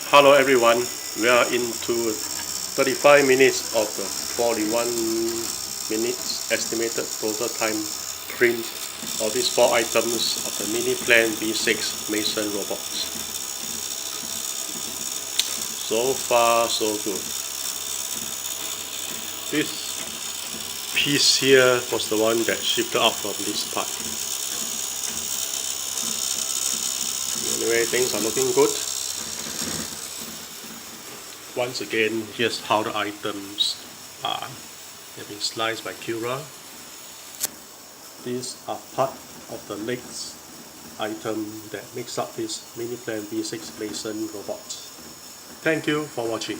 Hello everyone, we are into 35 minutes of the 41 minutes estimated total time print of these 4 items of the MiniPlan V6 Mason robot. So far so good. This piece here was the one that shifted out from this part. Anyway, things are looking good. Once again, here's how the items are. They've been sliced by Cura. These are part of the legs item that makes up this MiniPlan V6 Mason robot. Thank you for watching.